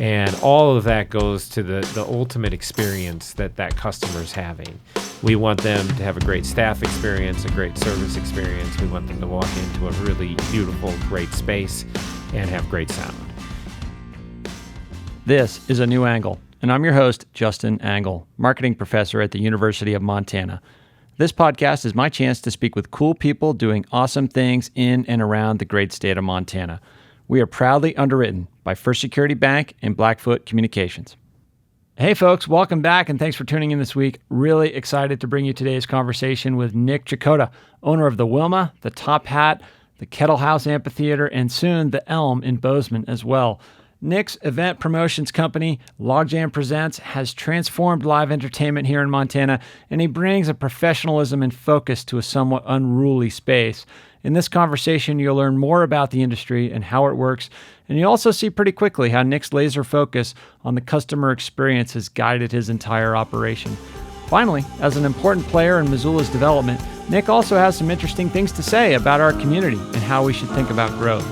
And all of that goes to the ultimate experience that customer's having. We want them to have a great staff experience, a great service experience. We want them to walk into a really beautiful, great space and have great sound. This is A New Angle, and I'm your host, Justin Angle, marketing professor at the University of Montana. This podcast is my chance to speak with cool people doing awesome things in and around the great state of Montana. We are proudly underwritten by First Security Bank and Blackfoot Communications. Hey folks, welcome back and thanks for tuning in this week. Really excited to bring you today's conversation with Nick Checota, owner of the Wilma, the Top Hat, the Kettle House Amphitheater, and soon the Elm in Bozeman as well. Nick's event promotions company, Logjam Presents, has transformed live entertainment here in Montana, and he brings a professionalism and focus to a somewhat unruly space. In this conversation, you'll learn more about the industry and how it works, and you'll also see pretty quickly how Nick's laser focus on the customer experience has guided his entire operation. Finally, as an important player in Missoula's development, Nick also has some interesting things to say about our community and how we should think about growth.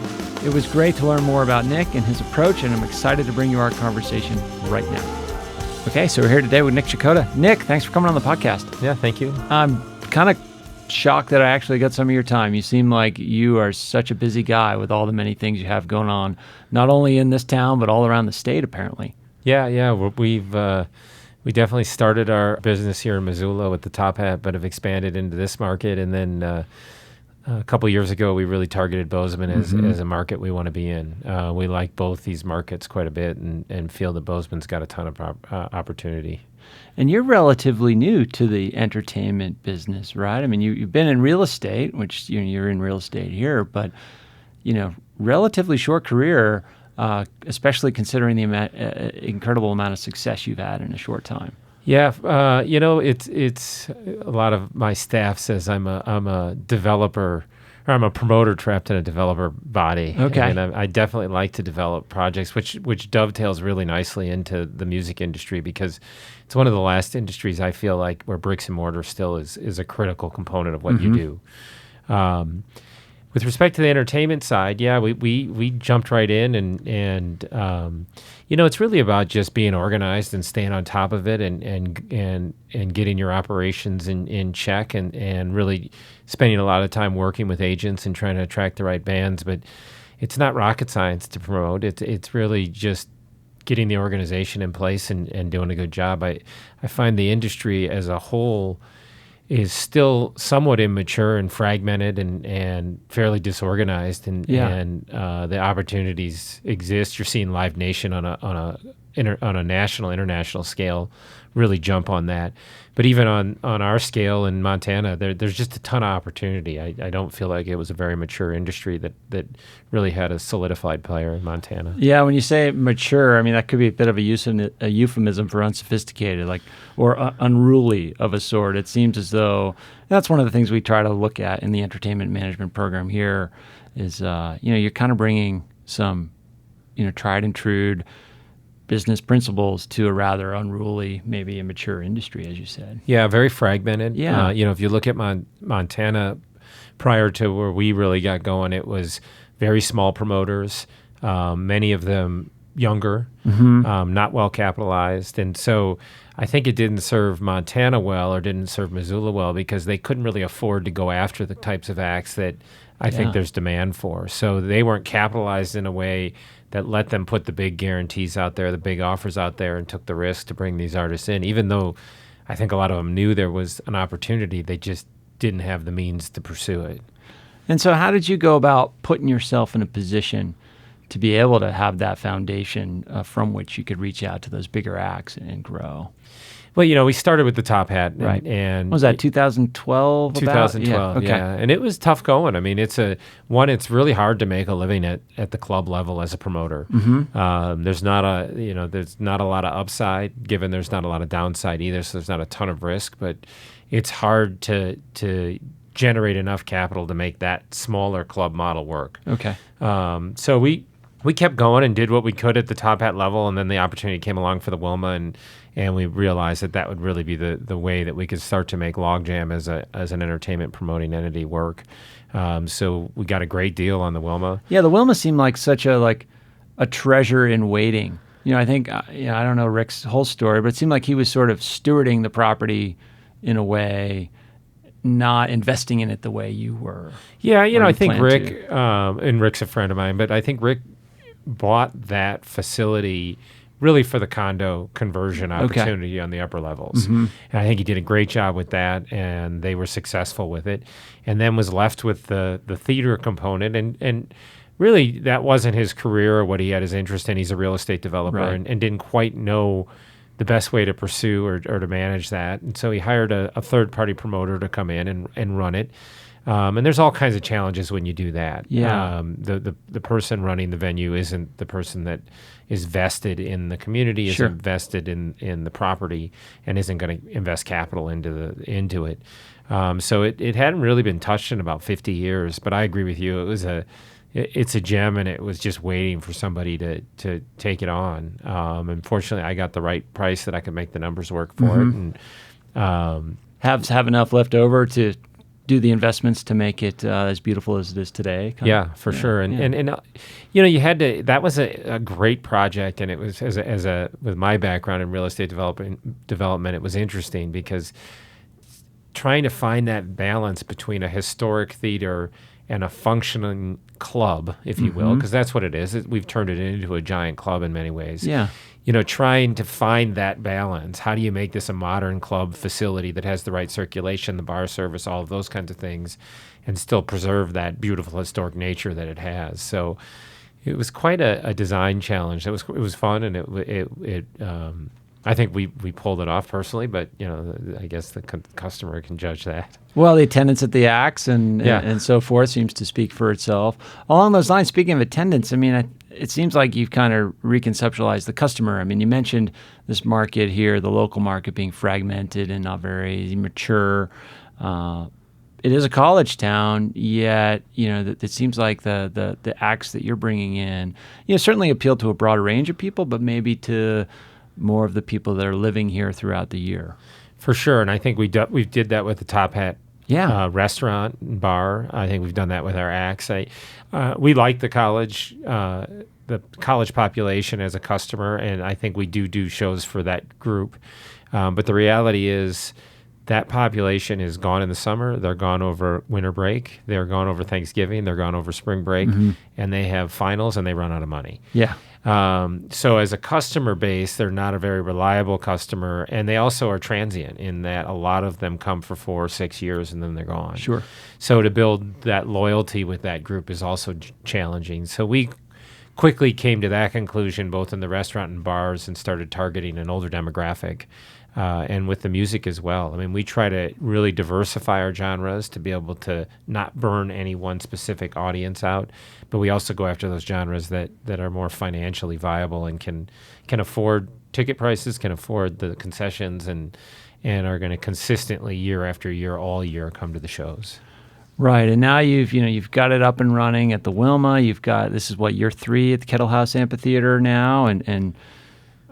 It was great to learn more about Nick and his approach, and I'm excited to bring you our conversation right now. Okay, so we're here today with Nick Checota. Nick, thanks for coming on the podcast. Yeah, thank you. I'm kind of shocked that I actually got some of your time. You seem like you are such a busy guy with all the many things you have going on, not only in this town, but all around the state, apparently. Yeah. We definitely started our business here in Missoula with the Top Hat, but have expanded into this market. And then a couple of years ago, we really targeted Bozeman as a market we want to be in. We like both these markets quite a bit and feel that Bozeman's got a ton of opportunity. And you're relatively new to the entertainment business, right? I mean, you've been in real estate, which you're in real estate here, but relatively short career, especially considering the incredible amount of success you've had in a short time. Yeah, it's a lot of my staff says I'm a developer, or I'm a promoter trapped in a developer body. Okay. And I definitely like to develop projects, which dovetails really nicely into the music industry, because it's one of the last industries I feel like where bricks and mortar still is a critical component of what you do. With respect to the entertainment side, yeah, we jumped right in, and it's really about just being organized and staying on top of it, and getting your operations in check, and really spending a lot of time working with agents and trying to attract the right bands. But it's not rocket science to promote. It's really just getting the organization in place and doing a good job. I find the industry as a whole is still somewhat immature and fragmented and fairly disorganized, and the opportunities exist. You're seeing Live Nation on a national, international scale really jump on that. But even on our scale in Montana, there's just a ton of opportunity. I don't feel like it was a very mature industry that really had a solidified player in Montana. Yeah, when you say mature, I mean, that could be a bit of a euphemism for unsophisticated, or unruly of a sort. It seems as though that's one of the things we try to look at in the entertainment management program here is, you're kind of bringing some, tried and true business principles to a rather unruly, maybe immature industry, as you said. Yeah, very fragmented. Yeah. If you look at Montana, prior to where we really got going, it was very small promoters, many of them younger, not well capitalized. And so I think it didn't serve Montana well, or didn't serve Missoula well, because they couldn't really afford to go after the types of acts that I think there's demand for. So they weren't capitalized in a way that let them put the big guarantees out there, the big offers out there, and took the risk to bring these artists in. Even though I think a lot of them knew there was an opportunity, they just didn't have the means to pursue it. And so how did you go about putting yourself in a position to be able to have that foundation from which you could reach out to those bigger acts and grow? Well, we started with the Top Hat. Right. And what was that, 2012? 2012, yeah. And it was tough going. I mean, it's really hard to make a living at the club level as a promoter. There's not a lot of upside, given there's not a lot of downside either, so there's not a ton of risk, but it's hard to generate enough capital to make that smaller club model work. Okay. So we kept going and did what we could at the Top Hat level, and then the opportunity came along for the Wilma, and we realized that would really be the way that we could start to make Logjam as an entertainment promoting entity work. So we got a great deal on the Wilma. Yeah, the Wilma seemed like such a treasure in waiting I think, I don't know Rick's whole story, but it seemed like he was sort of stewarding the property in a way, not investing in it the way you were. Yeah, I think Rick, and Rick's a friend of mine, but I think Rick bought that facility really for the condo conversion opportunity on the upper levels. And I think he did a great job with that, and they were successful with it, and then was left with the theater component. And really, that wasn't his career or what he had his interest in. He's a real estate developer, Right. and didn't quite know the best way to pursue or to manage that. And so he hired a third-party promoter to come in and run it. And there's all kinds of challenges when you do that. Yeah. The person running the venue isn't the person that is vested in the community, Sure. isn't vested in the property, and isn't going to invest capital into it. So it hadn't really been touched in about 50 years. But I agree with you. It's a gem, and it was just waiting for somebody to take it on. And fortunately, I got the right price that I could make the numbers work for it, and Have enough left over to do the investments to make it as beautiful as it is today. For sure. And you had to. That was a great project, and it was as a with my background in real estate development, it was interesting because trying to find that balance between a historic theater and a functioning club, if you will, because that's what it is. We've turned it into a giant club in many ways. Yeah. Trying to find that balance. How do you make this a modern club facility that has the right circulation, the bar service, all of those kinds of things, and still preserve that beautiful historic nature that it has? So it was quite a design challenge. It was fun, and it I think we pulled it off personally, but I guess the customer can judge that. Well, the attendance at the acts and so forth seems to speak for itself. Along those lines, speaking of attendance, I mean, it seems like you've kind of reconceptualized the customer. I mean, you mentioned this market here, the local market being fragmented and not very mature. It is a college town, yet it seems like the acts that you're bringing in, certainly appeal to a broader range of people, but maybe to more of the people that are living here throughout the year. For sure, and I think we did that with the Top Hat restaurant and bar. I think we've done that with our acts. We like the college population as a customer, and I think we do shows for that group. But the reality is that population is gone in the summer. They're gone over winter break. They're gone over Thanksgiving. They're gone over spring break, and they have finals, and they run out of money. Yeah. So as a customer base, they're not a very reliable customer, and they also are transient in that a lot of them come for 4 or 6 years and then they're gone. Sure. So to build that loyalty with that group is also challenging. So we quickly came to that conclusion, both in the restaurant and bars, and started targeting an older demographic. And with the music as well. I mean, we try to really diversify our genres to be able to not burn any one specific audience out, but we also go after those genres that are more financially viable and can afford ticket prices, can afford the concessions, and are going to consistently year after year, all year, come to the shows. Right, and now you've got it up and running at the Wilma. This is year 3 at the Kettle House Amphitheater now, and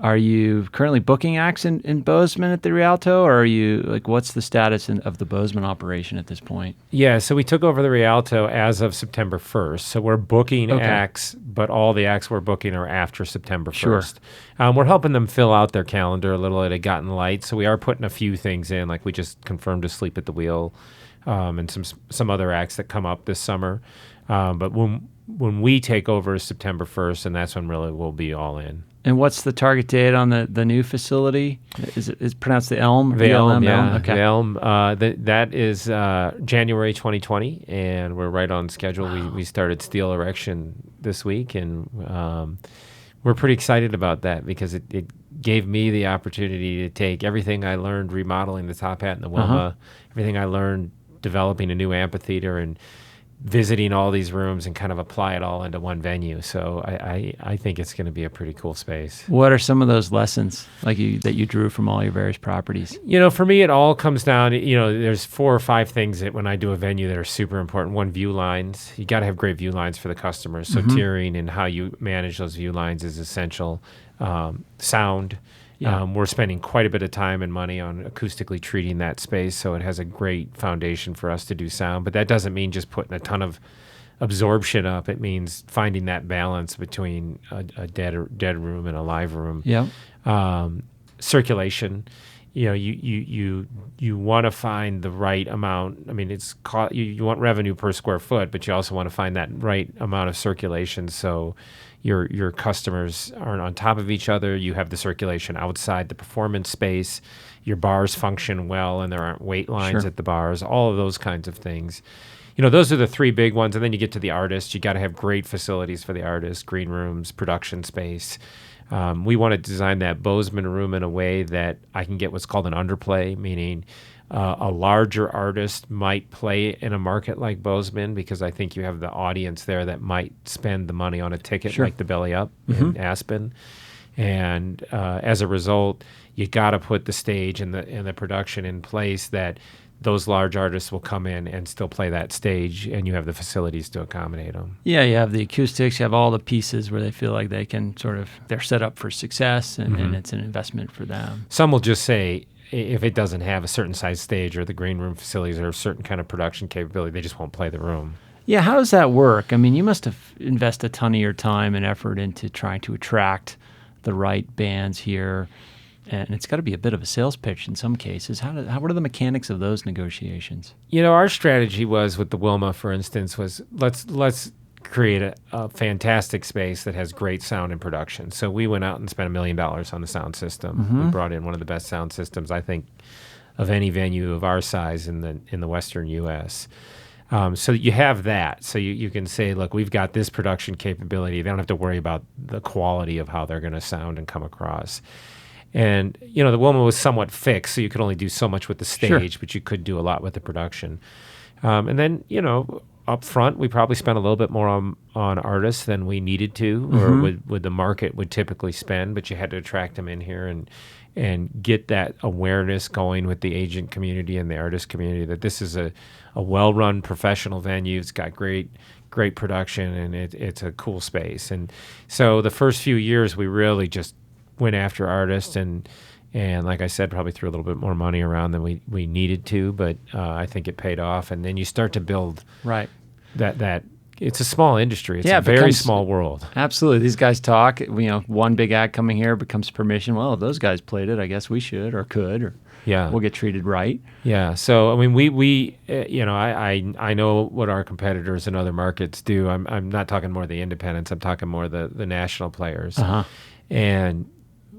are you currently booking acts in Bozeman at the Rialto, or are you what's the status of the Bozeman operation at this point? Yeah, so we took over the Rialto as of September 1st. So we're booking acts, but all the acts we're booking are after September 1st. Sure. We're helping them fill out their calendar a little. It had gotten light, so we are putting a few things in, like we just confirmed a Sleep at the Wheel, and some other acts that come up this summer. But when we take over is September 1st, and that's when really we'll be all in. And what's the target date on the new facility? Is it pronounced the Elm? The Elm, yeah. Okay. The Elm. That is January 2020, and we're right on schedule. Wow. We started steel erection this week, and we're pretty excited about that because it gave me the opportunity to take everything I learned remodeling the Top Hat and the Wilma, everything I learned developing a new amphitheater and visiting all these rooms and kind of apply it all into one venue. So I think it's going to be a pretty cool space. What are some of those lessons that you drew from all your various properties? For me, it all comes down to, there's 4 or 5 things that when I do a venue that are super important. One, view lines. You got to have great view lines for the customers. So tiering and how you manage those view lines is essential. Sound. Yeah. We're spending quite a bit of time and money on acoustically treating that space, so it has a great foundation for us to do sound. But that doesn't mean just putting a ton of absorption up. It means finding that balance between a dead room and a live room. Yeah. Circulation. You want to find the right amount. I mean, you want revenue per square foot, but you also want to find that right amount of circulation so your customers aren't on top of each other. You have the circulation outside the performance space. Your bars function well, and there aren't wait lines at the bars. All of those kinds of things. Those are the three big ones. And then you get to the artists. You got to have great facilities for the artists, green rooms, production space. We want to design that Bozeman room in a way that I can get what's called an underplay, meaning a larger artist might play in a market like Bozeman because I think you have the audience there that might spend the money on a ticket like the Belly Up in Aspen. And as a result, you got to put the stage and the production in place that those large artists will come in and still play that stage, and you have the facilities to accommodate them. Yeah, you have the acoustics, you have all the pieces where they feel like they can they're set up for success, and it's an investment for them. Some will just say, if it doesn't have a certain size stage or the green room facilities or a certain kind of production capability, they just won't play the room. Yeah, how does that work? I mean, you must have invested a ton of your time and effort into trying to attract the right bands here. And it's got to be a bit of a sales pitch in some cases. What are the mechanics of those negotiations? Our strategy was with the Wilma, for instance, was let's create a fantastic space that has great sound and production. So we went out and spent $1 million on the sound system. We brought in one of the best sound systems, I think, of any venue of our size in the Western U.S. So you have that. So you can say, look, we've got this production capability. They don't have to worry about the quality of how they're going to sound and come across. And, the Wilma was somewhat fixed, so you could only do so much with the stage, but you could do a lot with the production. And then, up front, we probably spent a little bit more on artists than we needed to, or would the market would typically spend, but you had to attract them in here and get that awareness going with the agent community and the artist community that this is a well-run professional venue. It's got great production, and it's a cool space. And so the first few years, we really just went after artists and like I said, probably threw a little bit more money around than we needed to, but I think it paid off. And then you start to build that it's a small industry. It's a very small world. Absolutely. These guys talk, one big act coming here becomes permission. Well, if those guys played it, I guess we should or could, or we'll get treated right. Yeah. So, I mean, we I know what our competitors in other markets do. I'm not talking more the independents. I'm talking more the national players. And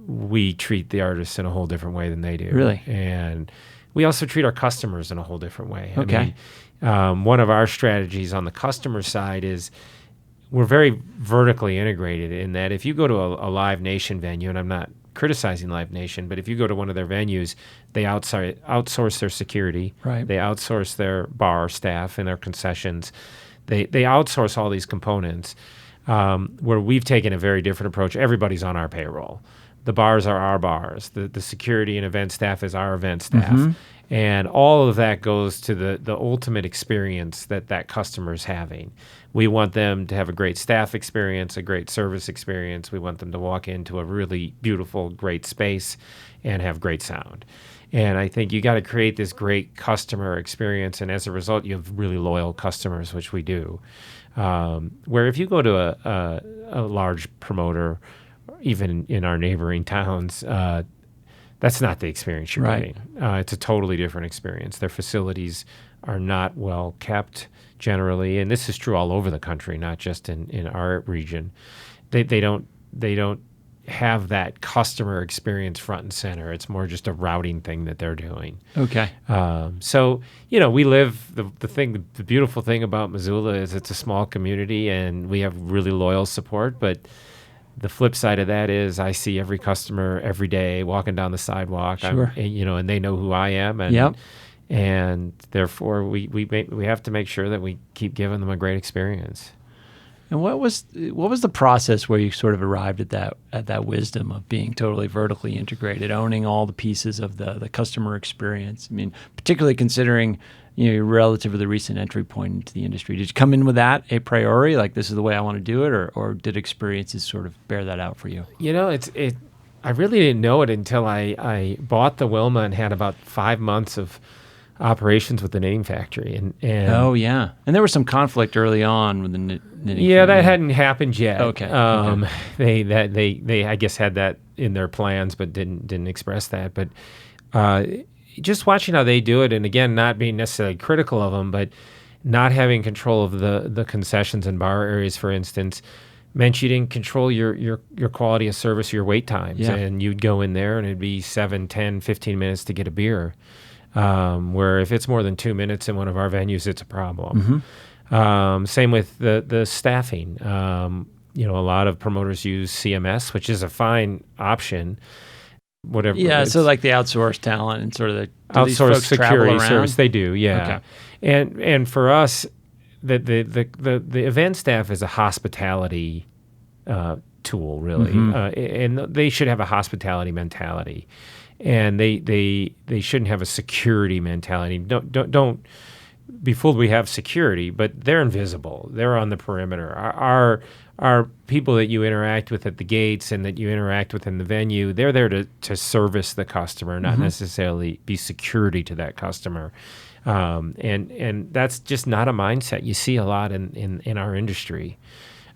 we treat the artists in a whole different way than they do. Really? And we also treat our customers in a whole different way. Okay. I mean, one of our strategies on the customer side is we're very vertically integrated in that if you go to a Live Nation venue, and I'm not criticizing Live Nation, but if you go to one of their venues, they outsource their security. Right. They outsource their bar staff and their concessions. They outsource all these components where we've taken a very different approach. Everybody's on our payroll. The bars are our bars. The security and event staff is our event staff. And all of that goes to the ultimate experience that customer's having. We want them to have a great staff experience, a great service experience. We want them to walk into a really beautiful, great space and have great sound. And I think you got to create this great customer experience. And as a result, you have really loyal customers, which we do. Where if you go to a large promoter, even in our neighboring towns, that's not the experience you're getting. It's a totally different experience. Their facilities are not well kept generally, and this is true all over the country, not just in our region. They don't have that customer experience front and center. It's more just a routing thing that they're doing. Okay. So we live the beautiful thing about Missoula is it's a small community, and we have really loyal support, but the flip side of that is I see every customer every day walking down the sidewalk. Sure. And they know who I am, and therefore we have to make sure that we keep giving them a great experience. And what was the process where you sort of arrived at that wisdom of being totally vertically integrated, owning all the pieces of the customer experience? I mean, particularly considering your relatively recent entry point into the industry. Did you come in with that a priori, like this is the way I want to do it, or did experiences sort of bear that out for you? I really didn't know it until I bought the Wilma and had about 5 months of operations with the knitting factory, and Oh yeah, and there was some conflict early on with the knitting. yeah, that factory. hadn't happened yet. Okay. They I guess had that in their plans, but didn't express that. But just watching how they do it, and again, not being necessarily critical of them, but not having control of the concessions and bar areas, for instance, meant you didn't control your quality of service, your wait times. Yeah. And you'd go in there and it'd be 7, 10, 15 minutes to get a beer. Where if it's more than 2 minutes in one of our venues, it's a problem. Same with the staffing. A lot of promoters use CMS, which is a fine option. Whatever. Yeah, so like the outsourced talent and sort of the outsourced security service. They do, yeah. Okay. And for us, the event staff is a hospitality tool, really, and they should have a hospitality mentality, and they shouldn't have a security mentality. Don't be fooled. We have security, but they're invisible. They're on the perimeter. Our people that you interact with at the gates and that you interact with in the venue, they're there to service the customer, not necessarily be security to that customer. And that's just not a mindset you see a lot in our industry.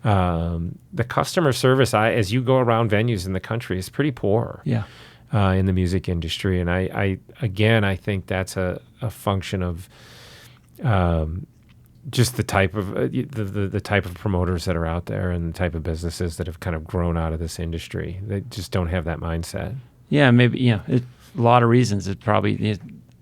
The customer service, as you go around venues in the country, is pretty poor. Yeah. In the music industry, and I think that's a function of just the type of the type of promoters that are out there and the type of businesses that have kind of grown out of this industry. They just don't have that mindset. Yeah, maybe. A lot of reasons. It's probably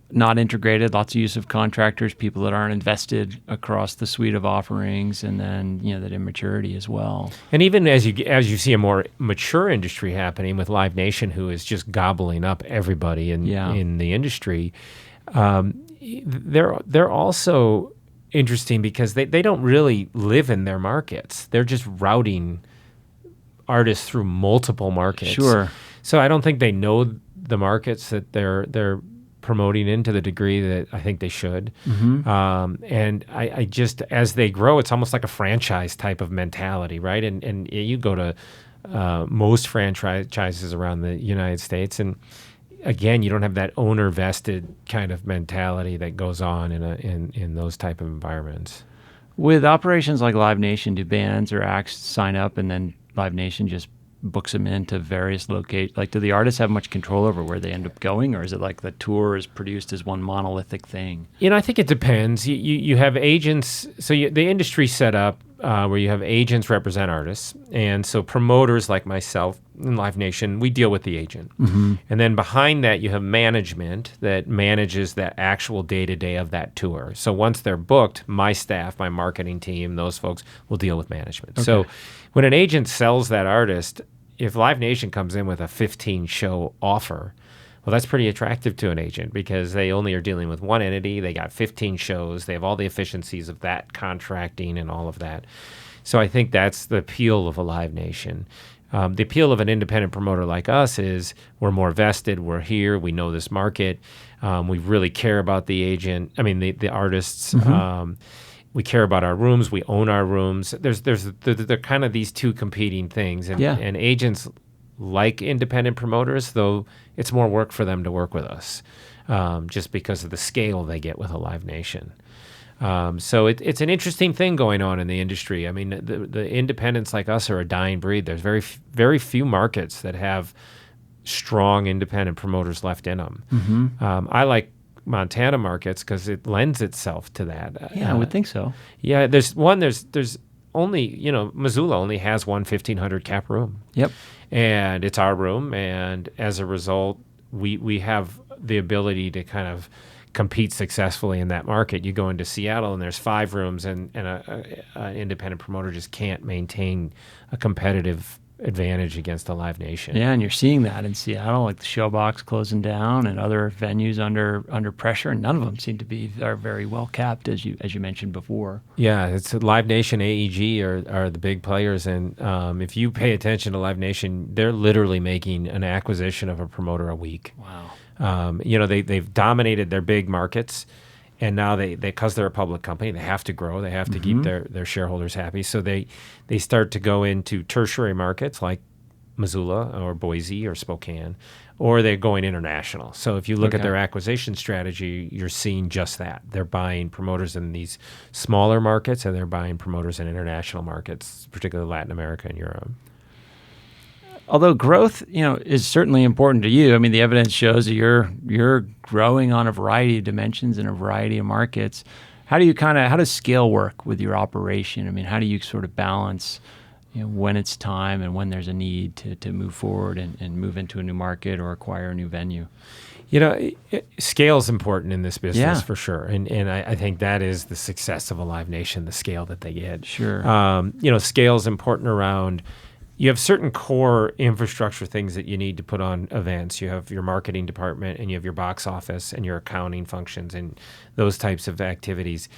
not integrated. Lots of use of contractors, people that aren't invested across the suite of offerings, and then that immaturity as well. And even as you see a more mature industry happening with Live Nation, who is just gobbling up everybody in the industry, they're also interesting because they don't really live in their markets. They're just routing artists through multiple markets. Sure. So I don't think they know the markets that they're promoting in to the degree that I think they should. And I just, as they grow, it's almost like a franchise type of mentality, right? And you go to most franchises around the United States, and again, you don't have that owner vested kind of mentality that goes on in those type of environments. With operations like Live Nation, do bands or acts sign up and then Live Nation just books them into various locations? Like, do the artists have much control over where they end up going, or is it like the tour is produced as one monolithic thing? I think it depends. You have agents, so the industry's set up where you have agents represent artists, and so promoters like myself and Live Nation, we deal with the agent. And then behind that, you have management that manages that actual day-to-day of that tour. So once they're booked, my staff, my marketing team, those folks will deal with management. Okay. So when an agent sells that artist, if Live Nation comes in with a 15-show offer, well, that's pretty attractive to an agent because they only are dealing with one entity. They got 15 shows. They have all the efficiencies of that contracting and all of that. So I think that's the appeal of a Live Nation. The appeal of an independent promoter like us is we're more vested. We're here. We know this market. We really care about the artists. We care about our rooms. We own our rooms. They're kind of these two competing things. And agents like independent promoters, though it's more work for them to work with us just because of the scale they get with a Live Nation. So it's an interesting thing going on in the industry. I mean, the independents like us are a dying breed. There's very few markets that have strong independent promoters left in them. I like Montana markets because it lends itself to that. Yeah, I would think so. Yeah, there's only, Missoula only has one 1,500 cap room. Yep. And it's our room, and as a result, we have the ability to kind of compete successfully in that market. You go into Seattle, and there's 5 rooms, and an independent promoter just can't maintain a competitive advantage against a Live Nation. Yeah, and you're seeing that in Seattle, like the Showbox closing down and other venues under pressure, and none of them seem to are very well capped, as you mentioned before. Yeah, it's Live Nation, AEG are the big players, and if you pay attention to Live Nation, they're literally making an acquisition of a promoter a week. Wow. They've dominated their big markets. And now because they're a public company, they have to grow. They have to keep their shareholders happy. So they start to go into tertiary markets like Missoula or Boise or Spokane, or they're going international. So if you look at Okay. their acquisition strategy, you're seeing just that. They're buying promoters in these smaller markets, and they're buying promoters in international markets, particularly Latin America and Europe. Although growth, is certainly important to you. I mean, the evidence shows that you're growing on a variety of dimensions in a variety of markets. How does scale work with your operation? I mean, how do you sort of balance, when it's time and when there's a need to move forward and move into a new market or acquire a new venue? Scale is important in this business, Yeah. for sure. And I think that is the success of a Live Nation, the scale that they get. Sure. Scale is important around, you have certain core infrastructure things that you need to put on events. You have your marketing department, and you have your box office and your accounting functions and those types of activities.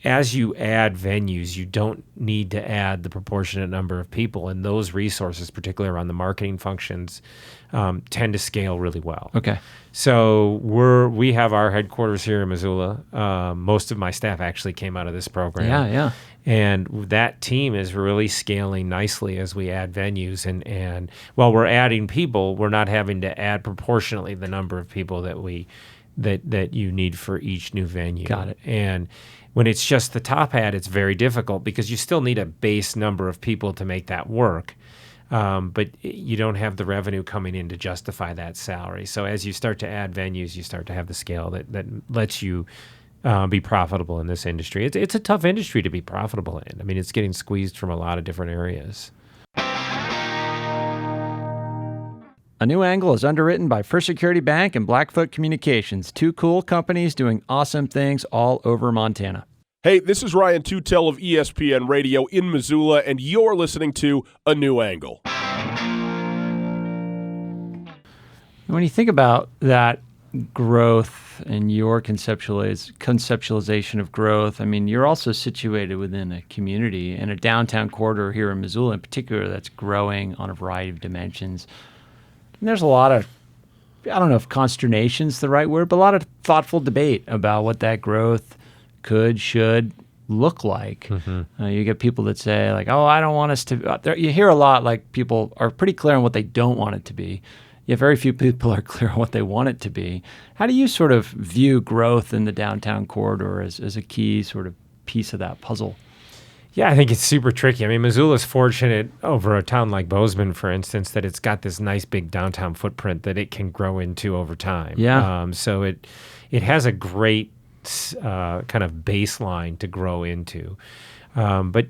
As you add venues, you don't need to add the proportionate number of people, and those resources, particularly around the marketing functions, tend to scale really well. Okay. So we have our headquarters here in Missoula. Most of my staff actually came out of this program. Yeah. And that team is really scaling nicely as we add venues. And while we're adding people, we're not having to add proportionately the number of people that you need for each new venue. Got it. And when it's just the top hat, it's very difficult because you still need a base number of people to make that work. But you don't have the revenue coming in to justify that salary. So as you start to add venues, you start to have the scale that lets you be profitable in this industry. It's a tough industry to be profitable in. I mean, it's getting squeezed from a lot of different areas. A New Angle is underwritten by First Security Bank and Blackfoot Communications, two cool companies doing awesome things all over Montana. Hey, this is Ryan Tutel of ESPN Radio in Missoula, and you're listening to A New Angle. When you think about that growth and your conceptualization of growth, I mean, you're also situated within a community and a downtown corridor here in Missoula in particular that's growing on a variety of dimensions. And there's a lot of, I don't know if consternation's the right word, but a lot of thoughtful debate about what that growth should look like. Mm-hmm. You get people that say like, oh, I don't want us to, you hear a lot like people are pretty clear on what they don't want it to be. Yet very few people are clear on what they want it to be. How do you sort of view growth in the downtown corridor as a key sort of piece of that puzzle? Yeah, I think it's super tricky. I mean, Missoula's fortunate over a town like Bozeman, for instance, that it's got this nice big downtown footprint that it can grow into over time. Yeah. So it has a great kind of baseline to grow into. But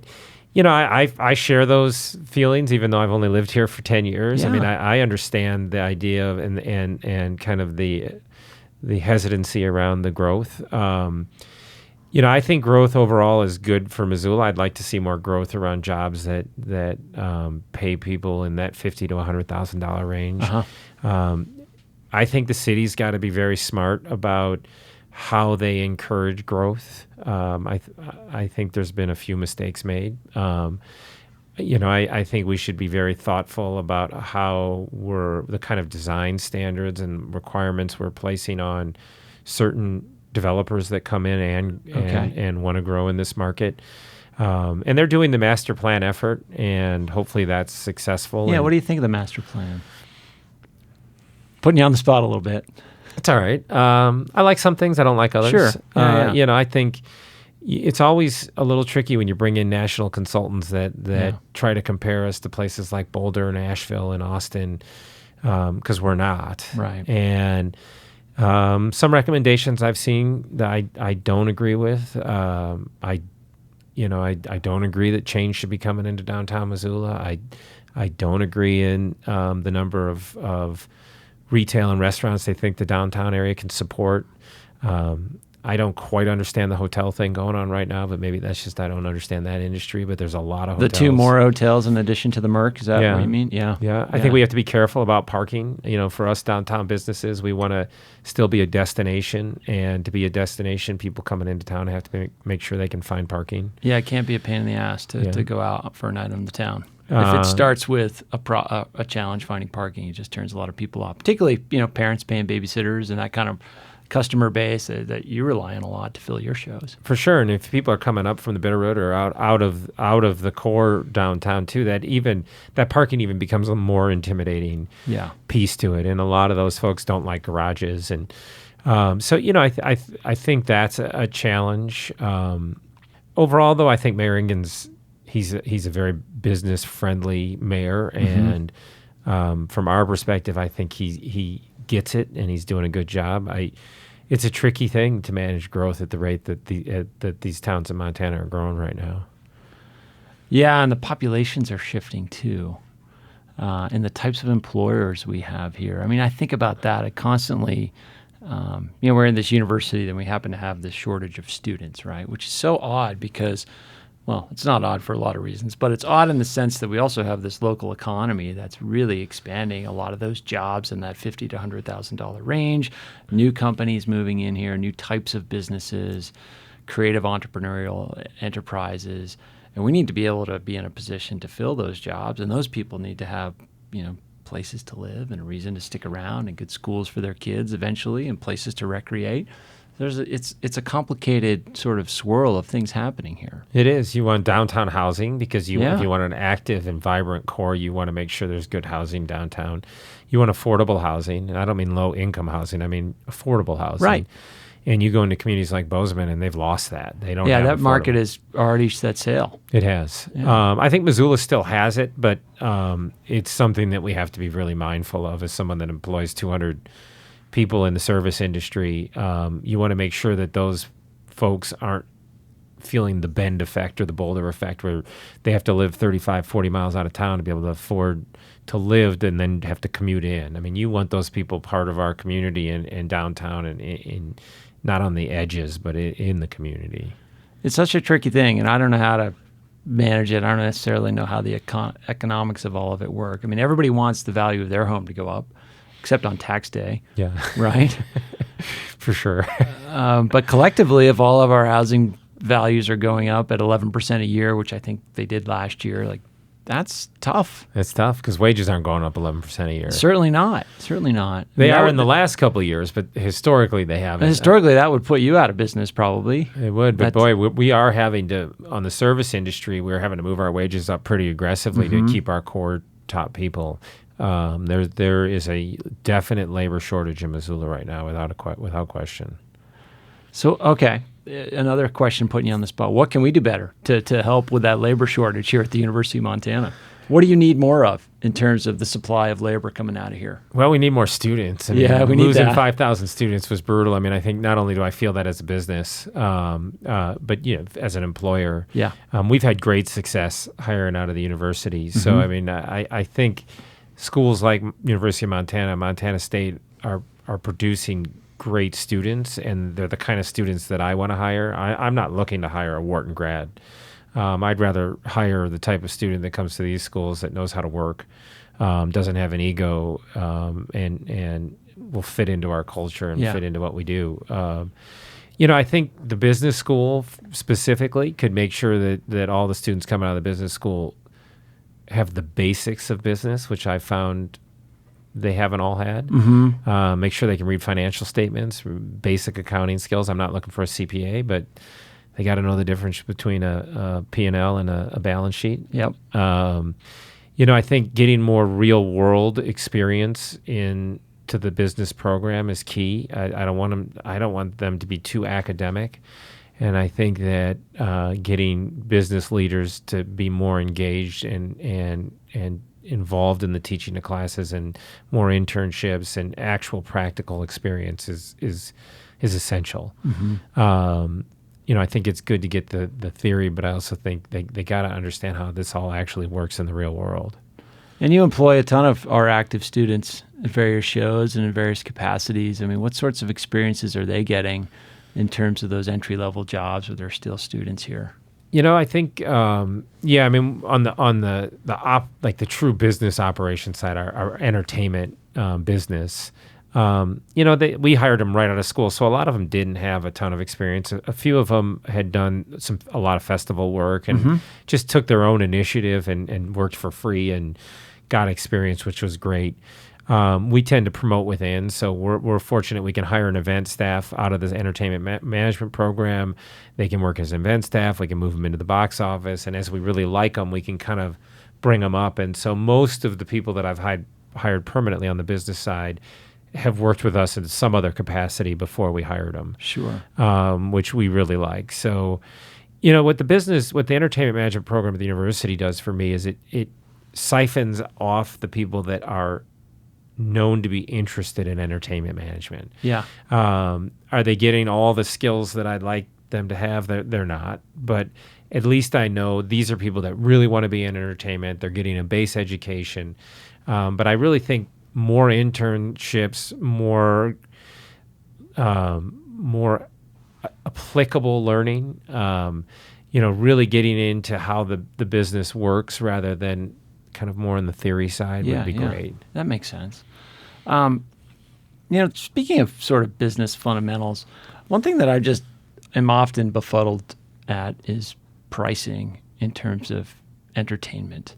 I share those feelings, even though I've only lived here for 10 years. Yeah. I mean, I understand the idea of and kind of the hesitancy around the growth. I think growth overall is good for Missoula. I'd like to see more growth around jobs that pay people in that $50,000 to $100,000 range. Uh-huh. I think the city's got to be very smart about how they encourage growth. I think there's been a few mistakes made. I think we should be very thoughtful about how the kind of design standards and requirements we're placing on certain developers that come in and want to grow in this market. And they're doing the master plan effort, and hopefully that's successful. Yeah, what do you think of the master plan? Putting you on the spot a little bit. It's all right. I like some things. I don't like others. Sure. Yeah. I think it's always a little tricky when you bring in national consultants that try to compare us to places like Boulder and Asheville and Austin, because we're not. Right. And some recommendations I've seen that I don't agree with. I don't agree that change should be coming into downtown Missoula. I don't agree in the number of retail and restaurants they think the downtown area can support. I don't quite understand the hotel thing going on right now, but maybe that's just I don't understand that industry. But there's a lot of hotels. The two more hotels in addition to the Merc, is that what you mean? Yeah. Yeah. I think we have to be careful about parking. For us downtown businesses, we want to still be a destination. And to be a destination, people coming into town have to make sure they can find parking. Yeah, it can't be a pain in the ass to go out for a night in the town. If it starts with a challenge finding parking, it just turns a lot of people off, particularly parents paying babysitters and that kind of customer base that you rely on a lot to fill your shows. For sure, and if people are coming up from the Bitterroot or out of the core downtown too, that parking even becomes a more intimidating piece to it, and a lot of those folks don't like garages, and so I think that's a challenge. Overall, though, I think Mayor Engen's he's a very business friendly mayor, and from our perspective, I think he gets it and he's doing a good job. It's a tricky thing to manage growth at the rate that these towns in Montana are growing right now. Yeah, and the populations are shifting too, and the types of employers we have here. I mean, I think about that. I constantly, we're in this university, and we happen to have this shortage of students, right? Which is so odd because, well, it's not odd for a lot of reasons, but it's odd in the sense that we also have this local economy that's really expanding a lot of those jobs in that $50,000 to $100,000 range, new companies moving in here, new types of businesses, creative entrepreneurial enterprises, and we need to be able to be in a position to fill those jobs, and those people need to have, places to live and a reason to stick around and good schools for their kids eventually and places to recreate. It's a complicated sort of swirl of things happening here. It is. You want downtown housing because if you want an active and vibrant core, you want to make sure there's good housing downtown. You want affordable housing, and I don't mean low-income housing. I mean affordable housing. Right. And you go into communities like Bozeman, and they've lost that. They don't. Yeah, have that affordable. Market is already set sail. It has. Yeah. I think Missoula still has it, but it's something that we have to be really mindful of as someone that employs 200 people in the service industry. You want to make sure that those folks aren't feeling the Bend effect or the Boulder effect where they have to live 35, 40 miles out of town to be able to afford to live and then have to commute in. I mean, you want those people part of our community in downtown and in not on the edges, but in the community. It's such a tricky thing, and I don't know how to manage it. I don't necessarily know how the economics of all of it work. I mean, everybody wants the value of their home to go up, except on tax day. Yeah. Right? For sure. But collectively, if all of our housing values are going up at 11% a year, which I think they did last year, that's tough. It's tough because wages aren't going up 11% a year. Certainly not. Certainly not. They are in the last couple of years, but historically they haven't. Historically, that would put you out of business probably. It would, but boy, we are having to, on the service industry, we're having to move our wages up pretty aggressively to keep our core top people. There is a definite labor shortage in Missoula right now without question. So, okay. Another question putting you on the spot. What can we do better to help with that labor shortage here at the University of Montana? What do you need more of in terms of the supply of labor coming out of here? Well, we need more students. We need losing that. 5,000 students was brutal. I mean, I think not only do I feel that as a business, but as an employer, we've had great success hiring out of the universities. So, I mean, I think schools like University of Montana, Montana State are producing great students, and they're the kind of students that I want to hire. I'm not looking to hire a Wharton grad. I'd rather hire the type of student that comes to these schools that knows how to work, doesn't have an ego, and will fit into our culture and fit into what we do. I think the business school specifically could make sure that all the students coming out of the business school have the basics of business, which I found they haven't all had. Make sure they can read financial statements, basic accounting skills. I'm not looking for a CPA, but they got to know the difference between a P&L and a balance sheet. Yep. I think getting more real world experience into the business program is key. I don't want them to be too academic. And I think that getting business leaders to be more engaged and involved in the teaching of classes and more internships and actual practical experience is essential. I think it's good to get the theory, but I also think they got to understand how this all actually works in the real world. And you employ a ton of our active students at various shows and in various capacities. I mean, what sorts of experiences are they getting in terms of those entry-level jobs where they're still students here? I think, I mean, on the true business operation side, our entertainment business, we hired them right out of school, so a lot of them didn't have a ton of experience. A few of them had done a lot of festival work and just took their own initiative and worked for free and got experience, which was great. We tend to promote within, so we're fortunate we can hire an event staff out of this entertainment management program. They can work as event staff. We can move them into the box office, and as we really like them, we can kind of bring them up. And so most of the people that I've hired permanently on the business side have worked with us in some other capacity before we hired them. Sure. Which we really like. So, what the entertainment management program at the university does for me is it siphons off the people that are known to be interested in entertainment management. Yeah. Are they getting all the skills that I'd like them to have? They're not. But at least I know these are people that really want to be in entertainment. They're getting a base education. But I really think more internships, more applicable learning, really getting into how the business works rather than kind of more on the theory side would be great. That makes sense. Speaking of sort of business fundamentals, one thing that I just am often befuddled at is pricing in terms of entertainment.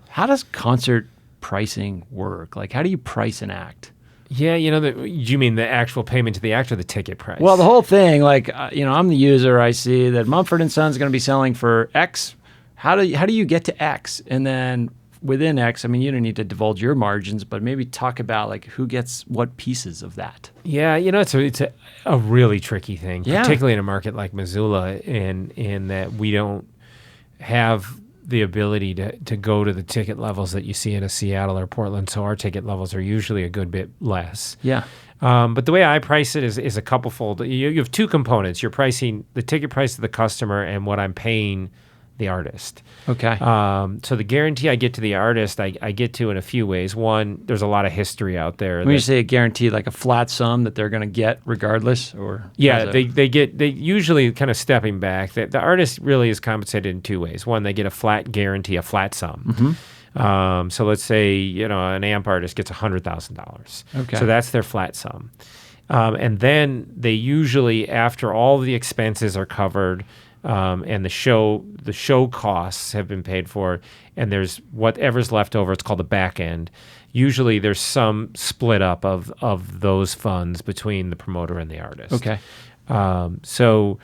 How does concert pricing work? Like, how do you price an act? Yeah, you mean the actual payment to the act or the ticket price? Well, the whole thing, I'm the user. I see that Mumford & Sons is going to be selling for X. How do you get to X? And then within X, you don't need to divulge your margins, but maybe talk about who gets what pieces of that. Yeah, it's a really tricky thing, Yeah. particularly in a market like Missoula, in that we don't have the ability to go to the ticket levels that you see in a Seattle or Portland, so our ticket levels are usually a good bit less. Yeah. But the way I price it is a couple fold. You have two components. You're pricing the ticket price to the customer and what I'm paying the artist. Okay. So the guarantee I get to the artist, I get to in a few ways. One, there's a lot of history out there. When you say a guarantee, like a flat sum that they're going to get regardless, or they usually kind of stepping back. The artist really is compensated in two ways. One, they get a flat guarantee, a flat sum. Mm-hmm. So let's say an amp artist gets $100,000. Okay. So that's their flat sum. And then they usually, after all the expenses are covered, and the show costs have been paid for, and there's whatever's left over. It's called the back end. Usually, there's some split up of those funds between the promoter and the artist. Okay. So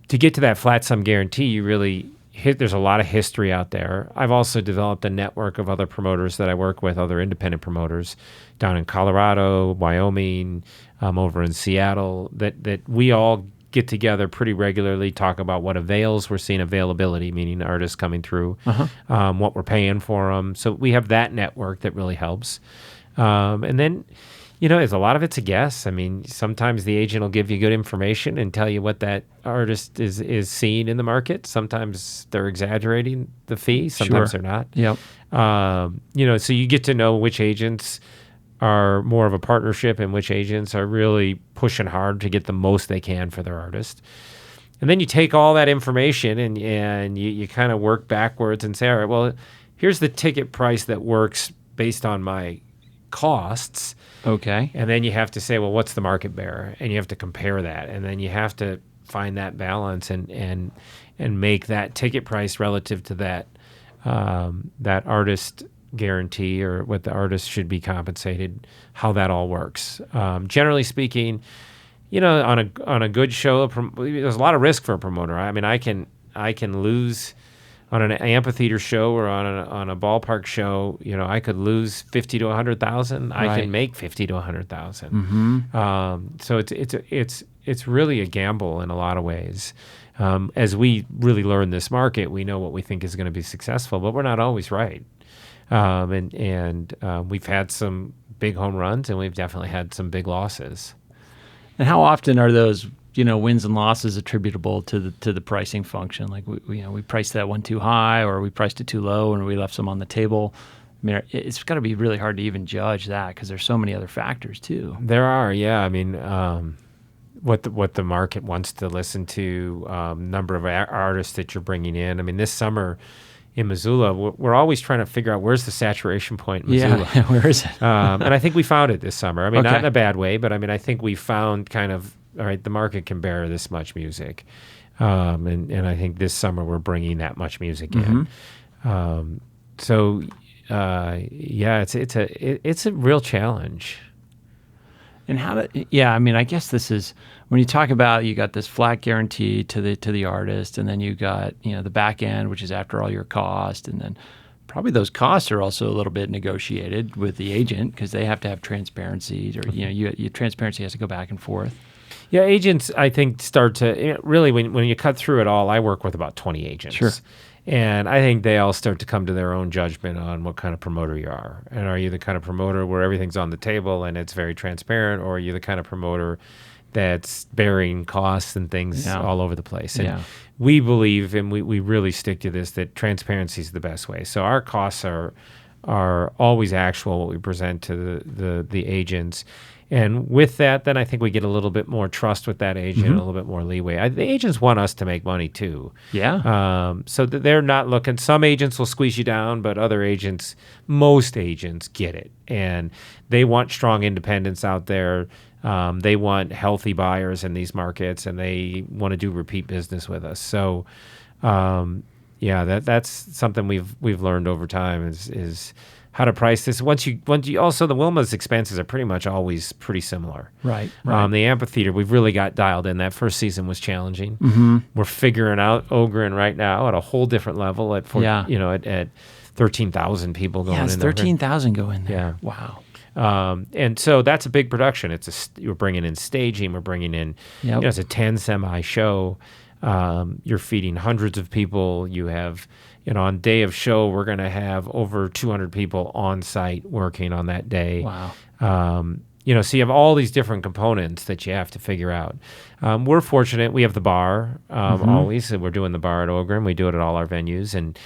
to get to that flat sum guarantee, you really there's a lot of history out there. I've also developed a network of other promoters that I work with, other independent promoters down in Colorado, Wyoming, over in Seattle. That we all get together pretty regularly, talk about what avails. We're seeing availability, meaning artists coming through, what we're paying for them. So we have that network that really helps. And then, a lot of it's a guess. Sometimes the agent will give you good information and tell you what that artist is seeing in the market. Sometimes they're exaggerating the fee. Sometimes they're not. Yep. So you get to know which agents are more of a partnership and which agents are really pushing hard to get the most they can for their artist. And then you take all that information and you kind of work backwards and say, all right, well, here's the ticket price that works based on my costs. Okay. And then you have to say, well, what's the market bearer? And you have to compare that. And then you have to find that balance and make that ticket price relative to that artist guarantee or what the artist should be compensated, how that all works. Generally speaking, on a good show, there's a lot of risk for a promoter. I can lose on an amphitheater show or on a ballpark show. I could lose 50 to 100,000. Right. I can make 50 to 100,000. Mm-hmm. So it's really a gamble in a lot of ways. As we really learn this market, we know what we think is going to be successful, but we're not always right. And we've had some big home runs, and we've definitely had some big losses. And how often are those wins and losses attributable to the pricing function? Like we priced that one too high, or we priced it too low, and we left some on the table. It's got to be really hard to even judge that because there's so many other factors too. There are, yeah. What the market wants to listen to, number of artists that you're bringing in. This summer in Missoula, we're always trying to figure out where's the saturation point in Missoula. Yeah, where is it? And I think we found it this summer. Okay. Not in a bad way, but I think we found kind of, all right, the market can bear this much music. And I think this summer we're bringing that much music in. So, it's a real challenge. And I guess this is when you talk about, you got this flat guarantee to the artist, and then you got, the back end, which is after all your cost, and then probably those costs are also a little bit negotiated with the agent because they have to have transparency, or your transparency has to go back and forth. Yeah, agents, I think, start to really when you cut through it all. I work with about 20 agents. Sure. And I think they all start to come to their own judgment on what kind of promoter you are. And are you the kind of promoter where everything's on the table and it's very transparent, or are you the kind of promoter that's bearing costs and things all over the place? And we believe, and we really stick to this, that transparency is the best way. So our costs are always actual, what we present to the agents. And with that, then I think we get a little bit more trust with that agent, a little bit more leeway. The agents want us to make money too. Yeah. So that they're not looking. Some agents will squeeze you down, but most agents get it. And they want strong independents out there. They want healthy buyers in these markets, and they want to do repeat business with us. So, that's something we've learned over time is how to price this. Once you also, the Wilma's expenses are pretty much always pretty similar. Right. The amphitheater, we've really got dialed in. That first season was challenging. We're figuring out Ogren right now at a whole different level at 13,000 people going in. Yeah, it's 13,000 go in there. Yeah. Wow. And so that's a big production. We're bringing in staging. We're bringing in, it's a 10 semi show. You're feeding hundreds of people. You have, on day of show, we're going to have over 200 people on site working on that day. Wow. So you have all these different components that you have to figure out. We're fortunate. We have the bar always, and we're doing the bar at Ogren. We do it at all our venues, and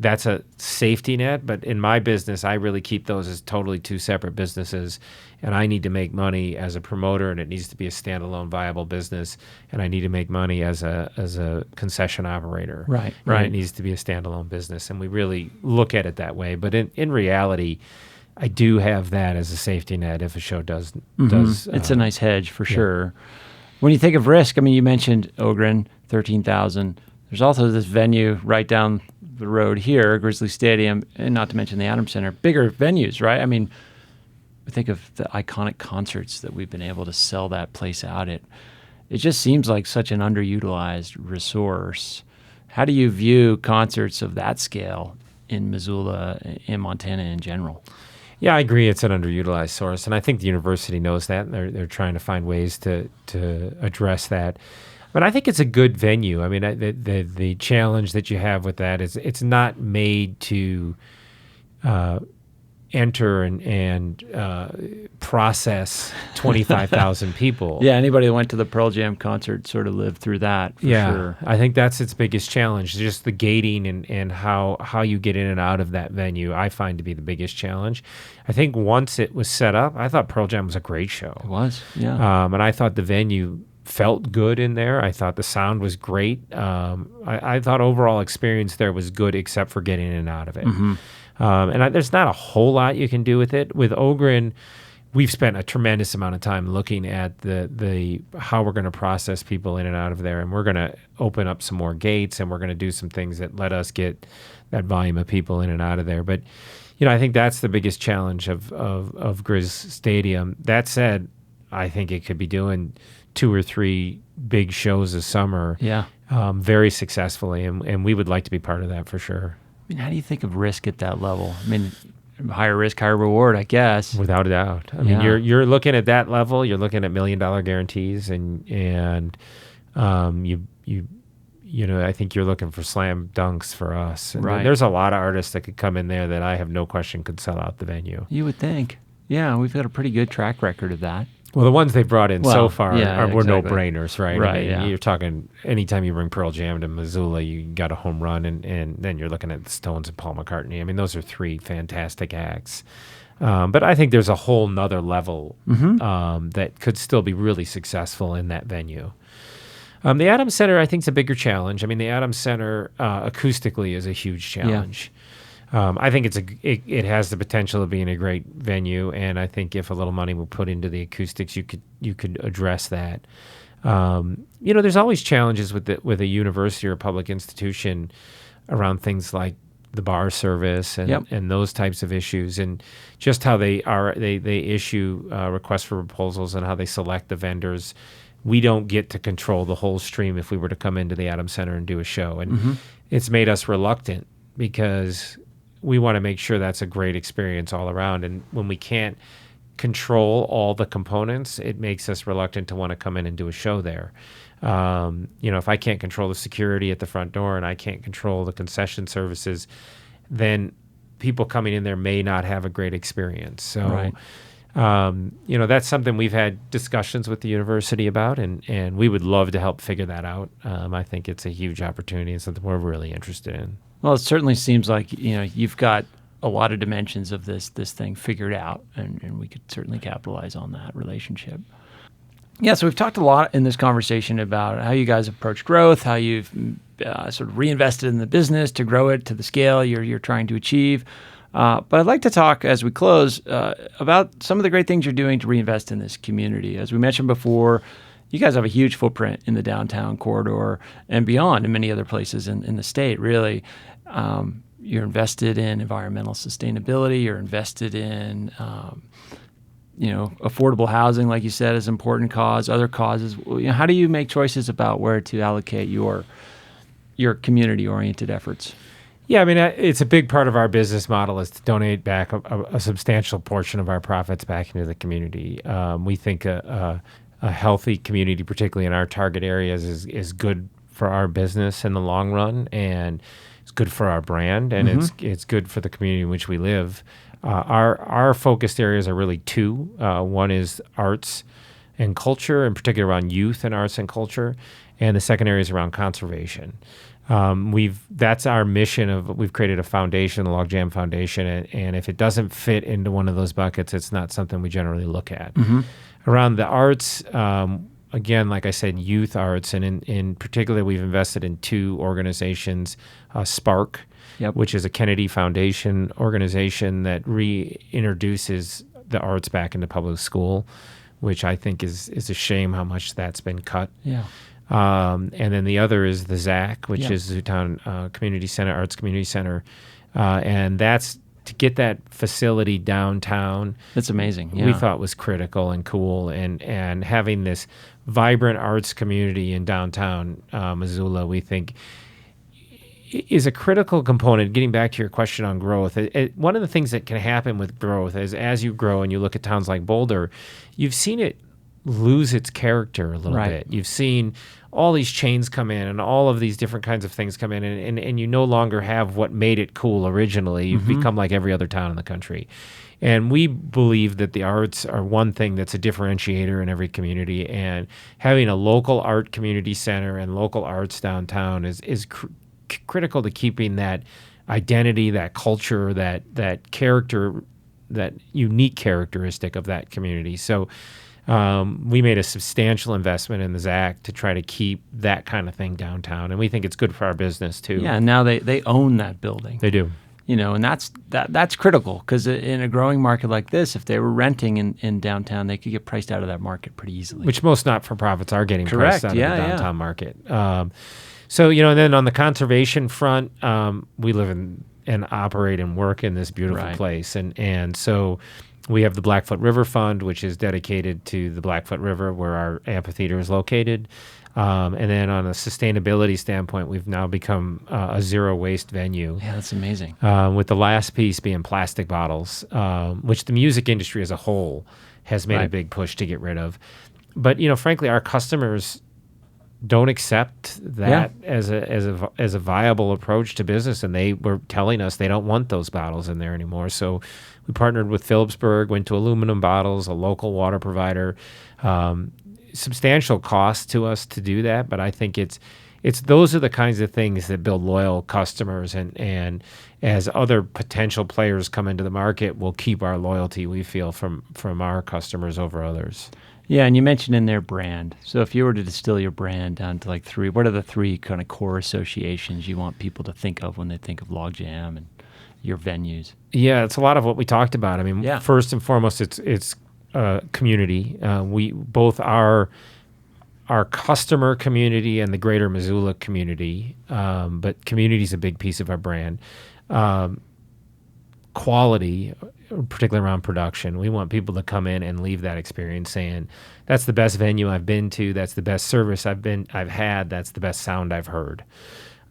that's a safety net. But in my business, I really keep those as totally two separate businesses, and I need to make money as a promoter, and it needs to be a standalone viable business, and I need to make money as a concession operator. Right. It needs to be a standalone business, and we really look at it that way. But in reality, I do have that as a safety net if a show does. It's a nice hedge for sure. When you think of risk, you mentioned Ogren, 13,000. There's also this venue right down the road here, Grizzly Stadium, and not to mention the Adams Center, bigger venues, right? We think of the iconic concerts that we've been able to sell that place out at. It just seems like such an underutilized resource. How do you view concerts of that scale in Missoula, in Montana in general? Yeah, I agree. It's an underutilized source, and I think the university knows that. And they're trying to find ways to address that. But I think it's a good venue. The challenge that you have with that is it's not made to enter and process 25,000 people. Yeah, anybody that went to the Pearl Jam concert sort of lived through that, for sure. I think that's its biggest challenge, just the gating and how you get in and out of that venue, I find to be the biggest challenge. I think once it was set up, I thought Pearl Jam was a great show. It was, yeah. And I thought the venue felt good in there. I thought the sound was great. I thought overall experience there was good, except for getting in and out of it. There's not a whole lot you can do with it. With Ogren, we've spent a tremendous amount of time looking at the how we're going to process people in and out of there, and we're going to open up some more gates, and we're going to do some things that let us get that volume of people in and out of there. But I think that's the biggest challenge of Grizz Stadium. That said, I think it could be doing 2 or 3 big shows a summer, very successfully, and we would like to be part of that for sure. How do you think of risk at that level? Higher risk, higher reward, I guess. Without a doubt. You're looking at that level. You're looking at $1 million guarantees, and I think you're looking for slam dunks for us. And right. There's a lot of artists that could come in there that I have no question could sell out the venue. You would think. Yeah, we've got a pretty good track record of that. Well, the ones they've brought in so far were exactly. no-brainers, right? Right, You're talking, anytime you bring Pearl Jam to Missoula, you got a home run, and then you're looking at the Stones and Paul McCartney. Those are 3 fantastic acts. But I think there's a whole nother level that could still be really successful in that venue. The Adams Center, I think, is a bigger challenge. The Adams Center acoustically is a huge challenge. I think it has the potential of being a great venue, and I think if a little money were put into the acoustics, you could address that. There's always challenges with a university or a public institution around things like the bar service and, Yep. and those types of issues, and just how they issue requests for proposals and how they select the vendors. We don't get to control the whole stream if we were to come into the Adams Center and do a show. And it's made us reluctant because we want to make sure that's a great experience all around. And when we can't control all the components, it makes us reluctant to want to come in and do a show there. If I can't control the security at the front door and I can't control the concession services, then people coming in there may not have a great experience. So, Right. That's something we've had discussions with the university about, and we would love to help figure that out. I think it's a huge opportunity and something we're really interested in. Well, it certainly seems like you've got a lot of dimensions of this thing figured out, and we could certainly capitalize on that relationship. Yeah, so we've talked a lot in this conversation about how you guys approach growth, how you've sort of reinvested in the business to grow it to the scale you're trying to achieve. But I'd like to talk, as we close, about some of the great things you're doing to reinvest in this community. As we mentioned before, you guys have a huge footprint in the downtown corridor and beyond in many other places in the state, really. You're invested in environmental sustainability. You're invested in, affordable housing, like you said, is an important cause, other causes. How do you make choices about where to allocate your community-oriented efforts? Yeah, I mean, it's a big part of our business model is to donate back a substantial portion of our profits back into the community. We think a healthy community, particularly in our target areas, is good for our business in the long run, and it's good for our brand, and it's good for the community in which we live. Our focused areas are really two. One is arts and culture, in particular around youth and arts and culture, and the second area is around conservation. That's our mission we've created a foundation, the Logjam Foundation, and if it doesn't fit into one of those buckets, it's not something we generally look at. Around the arts, again, like I said, youth arts, and in particular, we've invested in two organizations, Spark, which is a Kennedy Foundation organization that reintroduces the arts back into public school, which I think is a shame how much that's been cut. Yeah. And then the other is the ZAC, which is Zootown Community Center, Arts Community Center. And that's to get that facility downtown. That's amazing. Yeah. We thought was critical and cool. And having this vibrant arts community in downtown Missoula, we think is a critical component. Getting back to your question on growth, one of the things that can happen with growth is as you grow and you look at towns like Boulder, you've seen it lose its character a little bit. You've seen all these chains come in and all of these different kinds of things come in, and you no longer have what made it cool originally. You've become like every other town in the country. And we believe that the arts are one thing that's a differentiator in every community, and having a local art community center and local arts downtown is critical to keeping that identity, that culture, that character, that unique characteristic of that community. So we made a substantial investment in the ZAC to try to keep that kind of thing downtown, and we think it's good for our business too. Yeah, and now they own that building. They do. And that's critical, because in a growing market like this, if they were renting in downtown, they could get priced out of that market pretty easily. Which most not-for-profits are getting priced out of the downtown market. So, and then on the conservation front, we live in and operate and work in this beautiful place. And so we have the Blackfoot River Fund, which is dedicated to the Blackfoot River, where our amphitheater is located. And then on a sustainability standpoint, we've now become a zero-waste venue. Yeah, that's amazing. With the last piece being plastic bottles, which the music industry as a whole has made a big push to get rid of. But, frankly, our customers don't accept that as a viable approach to business, and they were telling us they don't want those bottles in there anymore. So we partnered with Phillipsburg, went to aluminum bottles, a local water provider. Substantial cost to us to do that, but I think it's those are the kinds of things that build loyal customers, and as other potential players come into the market, we'll keep our loyalty, we feel, from our customers over others. Yeah, and you mentioned in their brand. So if you were to distill your brand down to like three, what are the three kind of core associations you want people to think of when they think of Logjam and your venues? Yeah, it's a lot of what we talked about. I mean, first and foremost, it's community. We both our our customer community and the greater Missoula community, but community is a big piece of our brand. Quality, particularly around production. We want people to come in and leave that experience saying, that's the best venue I've been to, that's the best service I've had, that's the best sound I've heard.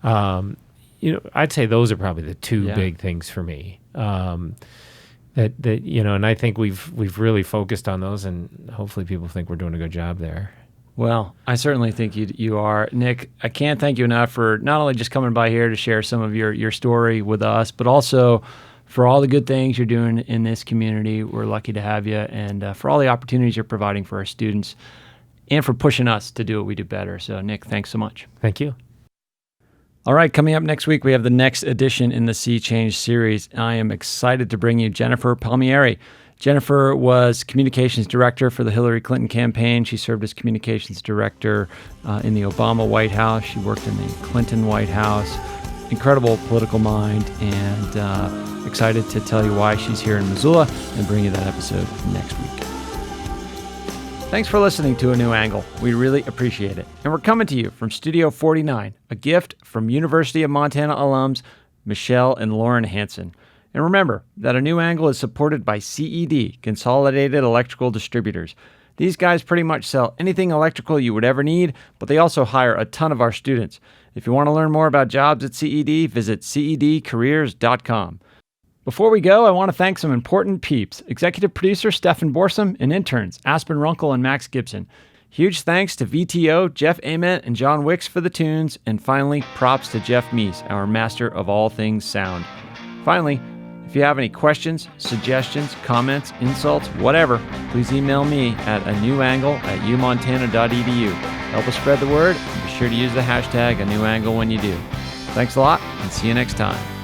I'd say those are probably the two big things for me. That and I think we've really focused on those, and hopefully people think we're doing a good job there. Well, I certainly think you are. Nick, I can't thank you enough for not only just coming by here to share some of your story with us, but also for all the good things you're doing in this community. We're lucky to have you, and for all the opportunities you're providing for our students, and for pushing us to do what we do better. So, Nick, thanks so much. Thank you. All right, coming up next week, we have the next edition in the Sea Change series. I am excited to bring you Jennifer Palmieri. Jennifer was communications director for the Hillary Clinton campaign. She served as communications director in the Obama White House. She worked in the Clinton White House. Incredible political mind, and excited to tell you why she's here in Missoula and bring you that episode next week. Thanks for listening to A New Angle. We really appreciate it. And we're coming to you from Studio 49, a gift from University of Montana alums Michelle and Lauren Hansen. And remember that A New Angle is supported by CED, Consolidated Electrical Distributors. These guys pretty much sell anything electrical you would ever need, but they also hire a ton of our students. If you want to learn more about jobs at CED, visit cedcareers.com. Before we go, I want to thank some important peeps: executive producer Stefan Borsum and interns Aspen Runkle and Max Gibson. Huge thanks to VTO, Jeff Ament, and John Wicks for the tunes. And finally, props to Jeff Meese, our master of all things sound. Finally, if you have any questions, suggestions, comments, insults, whatever, please email me at anewangle@umontana.edu. Help us spread the word, and be sure to use the hashtag #anewangle when you do. Thanks a lot, and see you next time.